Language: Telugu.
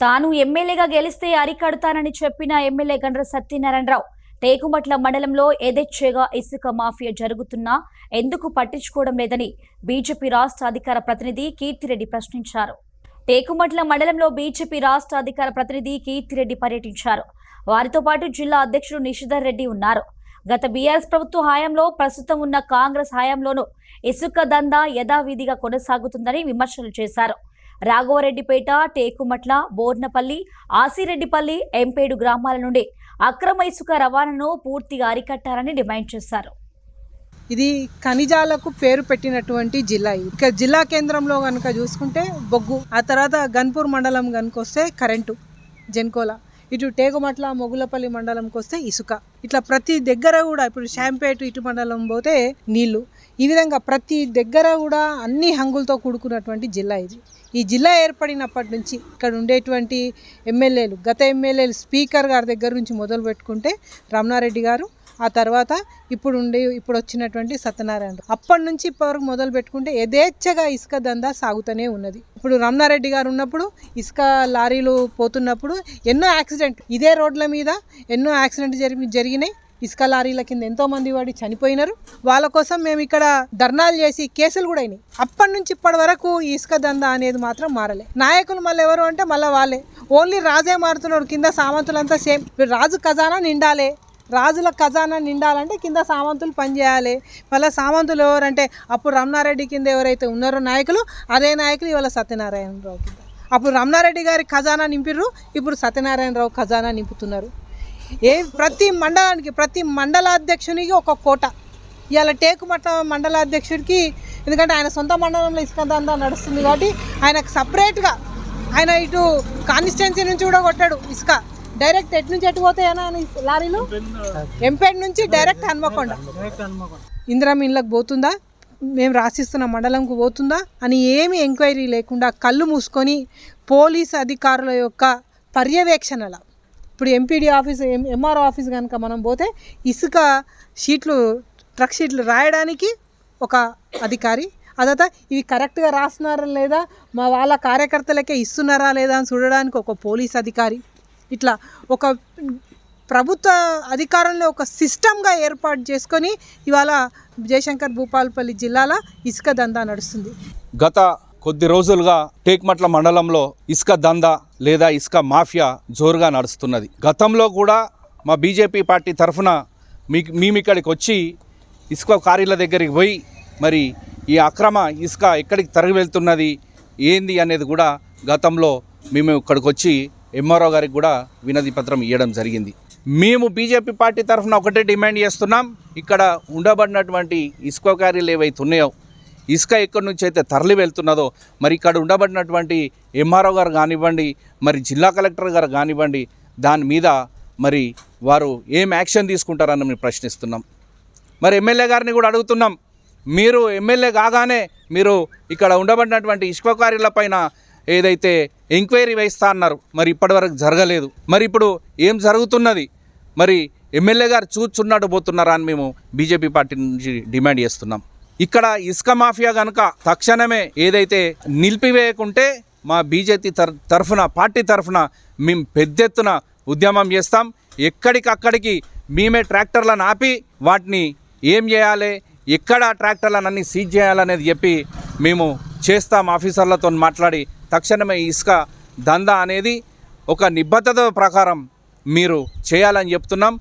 తాను ఎమ్మెల్యేగా గెలిస్తే అరికడతానని చెప్పిన ఎమ్మెల్యే గండ్ర సత్యనారాయణరావు టేకుమట్ల మండలంలో యథేచ్ఛగా ఇసుక మాఫియా జరుగుతున్నా ఎందుకు పట్టించుకోవడం లేదని బీజేపీ రాష్ట్ర అధికార ప్రతినిధి కీర్తిరెడ్డి ప్రశ్నించారు. టేకుమట్ల మండలంలో బీజేపీ రాష్ట్ర అధికార ప్రతినిధి కీర్తిరెడ్డి పర్యటించారు. వారితో పాటు జిల్లా అధ్యక్షుడు నిషిధర్ రెడ్డి ఉన్నారు. గత బీఆర్ఎస్ ప్రభుత్వ హయాంలో ప్రస్తుతం ఉన్న కాంగ్రెస్ హయాంలోనూ ఇసుక దందా యథావిధిగా కొనసాగుతుందని విమర్శలు చేశారు. రాఘవరెడ్డిపేట, టేకుమట్ల, బోర్నపల్లి, ఆసిరెడ్డిపల్లి, ఎంపేడు గ్రామాల నుండి అక్రమ ఇసుక రవాణాను పూర్తిగా అరికట్టాలని డిమాండ్ చేశారు. ఇది ఖనిజాలకు పేరు పెట్టినటువంటి జిల్లా. ఇక జిల్లా కేంద్రంలో కనుక చూసుకుంటే బొగ్గు, ఆ తర్వాత గన్పూర్ మండలం కనుక వస్తే కరెంటు, జెన్కోలా, ఇటు టేకుమట్ల, మొగులపల్లి మండలంకి వస్తే ఇసుక. ఇట్లా ప్రతి దగ్గర కూడా ఇప్పుడు షాంపేట ఇటు మండలం పోతే నీళ్లు. ఈ విధంగా ప్రతి దగ్గర కూడా అన్ని హంగులతో కూడుకున్నటువంటి జిల్లా ఇది. ఈ జిల్లా ఏర్పడినప్పటి నుంచి ఇక్కడ ఉండేటువంటి ఎమ్మెల్యేలు, గత ఎమ్మెల్యేలు, స్పీకర్ గారి దగ్గర నుంచి మొదలు పెట్టుకుంటే రమణారెడ్డి గారు, ఆ తర్వాత ఇప్పుడు వచ్చినటువంటి సత్యనారాయణ, అప్పటి నుంచి ఇప్పటివరకు మొదలు పెట్టుకుంటే యథేచ్ఛగా ఇసుక దందా సాగుతూనే ఉన్నది. ఇప్పుడు రమణారెడ్డి గారు ఉన్నప్పుడు ఇసుక లారీలు పోతున్నప్పుడు ఎన్నో యాక్సిడెంట్, ఇదే రోడ్ల మీద ఎన్నో యాక్సిడెంట్ జరిగినాయి. ఇసుక లారీల కింద ఎంతోమంది వాడి చనిపోయినారు. వాళ్ళ కోసం మేము ఇక్కడ ధర్నాలు చేసి కేసులు కూడా అయినాయి. అప్పటి నుంచి ఇప్పటి వరకు ఈ ఇసుక దందా అనేది మాత్రం మారలే. నాయకులు మళ్ళీ ఎవరు అంటే మళ్ళీ వాళ్ళే, ఓన్లీ రాజే మారుతున్నారు. కింద సామంతులంతా సేమ్. రాజు ఖజానా నిండాలి, రాజుల ఖజానా నిండాలంటే కింద సామంతులు పనిచేయాలి. మళ్ళీ సామంతులు ఎవరంటే అప్పుడు రమణారెడ్డి కింద ఎవరైతే ఉన్నారో నాయకులు, అదే నాయకులు ఇవాళ సత్యనారాయణరావు కింద. అప్పుడు రమణారెడ్డి గారి ఖజానా నింపిర్రు, ఇప్పుడు సత్యనారాయణరావు ఖజానా నింపుతున్నారు. ప్రతి మండలానికి, ప్రతి మండలాధ్యక్షునికి ఒక కోట. ఇవాళ టేకుమట్ల మండలాధ్యక్షుడికి, ఎందుకంటే ఆయన సొంత మండలంలో ఇసుక దందా నడుస్తుంది కాబట్టి ఆయనకు సపరేట్గా, ఆయన ఇటు కాన్స్టిట్యున్సీ నుంచి కూడా కొట్టాడు ఇసుక. డైరెక్ట్ ఎటు నుంచి ఎటు పోతాయనా లారీలు? ఎంపేడ్ నుంచి డైరెక్ట్ హన్మకొండ. ఇందిరమ్మ ఇళ్ళకి పోతుందా, మేము రాసిస్తున్న మండలంకు పోతుందా అని ఏమి ఎంక్వైరీ లేకుండా కళ్ళు మూసుకొని పోలీస్ అధికారుల యొక్క పర్యవేక్షణల, ఇప్పుడు ఎంపీడీ ఆఫీస్, ఎంఆర్ఓ ఆఫీస్ కనుక మనం పోతే ఇసుక షీట్లు, ట్రక్ షీట్లు రాయడానికి ఒక అధికారి, అదట ఇవి కరెక్ట్గా రాస్తున్నారా లేదా, మా వాళ్ళ కార్యకర్తలకే ఇస్తున్నారా లేదా అని చూడడానికి ఒక పోలీస్ అధికారి. ఇట్లా ఒక ప్రభుత్వ అధికారంలో ఒక సిస్టమ్గా ఏర్పాటు చేసుకొని ఇవాళ జయశంకర్ భూపాలపల్లి జిల్లాలో ఇసుక దందా నడుస్తుంది. గత కొద్ది రోజులుగా టేకుమట్ల మండలంలో ఇసుక దందా లేదా ఇసుక మాఫియా జోరుగా నడుస్తున్నది. గతంలో కూడా మా బీజేపీ పార్టీ తరఫున మేము ఇక్కడికి వచ్చి ఇసుక కారీల దగ్గరికి పోయి మరి ఈ అక్రమ ఇసుక ఎక్కడికి తరలి వెళ్తున్నది ఏంది అనేది కూడా గతంలో మేము ఇక్కడికి వచ్చి ఎంఆర్ఓ గారికి కూడా వినతి పత్రం ఇవ్వడం జరిగింది. మేము బీజేపీ పార్టీ తరఫున ఒకటే డిమాండ్ చేస్తున్నాం, ఇక్కడ ఉండబడినటువంటి ఇసుక కారీలు ఏవైతే ఉన్నాయో, ఇసుక ఎక్కడి నుంచి అయితే తరలి వెళ్తున్నదో, మరి ఇక్కడ ఉండబడినటువంటి ఎంఆర్ఓ గారు కానివ్వండి, మరి జిల్లా కలెక్టర్ గారు కానివ్వండి, దాని మీద మరి వారు ఏం యాక్షన్ తీసుకుంటారని మేము ప్రశ్నిస్తున్నాం. మరి ఎమ్మెల్యే గారిని కూడా అడుగుతున్నాం, మీరు ఎమ్మెల్యే కాగానే మీరు ఇక్కడ ఉండబడినటువంటి ఇసుక కారీల పైన ఏదైతే ఎంక్వైరీ వేస్తా అన్నారు, మరి ఇప్పటివరకు జరగలేదు. మరి ఇప్పుడు ఏం జరుగుతున్నది, మరి ఎమ్మెల్యే గారు చూచున్నట్టు పోతున్నారా అని మేము బీజేపీ పార్టీ నుంచి డిమాండ్ చేస్తున్నాం. ఇక్కడ ఇసుక మాఫియా కనుక తక్షణమే ఏదైతే నిలిపివేయకుంటే మా బీజేపీ తరఫున, పార్టీ తరఫున మేము పెద్ద ఎత్తున ఉద్యమం చేస్తాం. ఎక్కడికక్కడికి మేమే ట్రాక్టర్లను ఆపి వాటిని ఏం చేయాలి, ఎక్కడ ట్రాక్టర్లను అన్ని సీజ్ చేయాలనేది చెప్పి మేము చేస్తాం. ఆఫీసర్లతో మాట్లాడి తక్షణమే ఇసుక దందా అనేది ఒక నిబద్ధత ప్రకారం మీరు చేయాలని చెప్తున్నాం.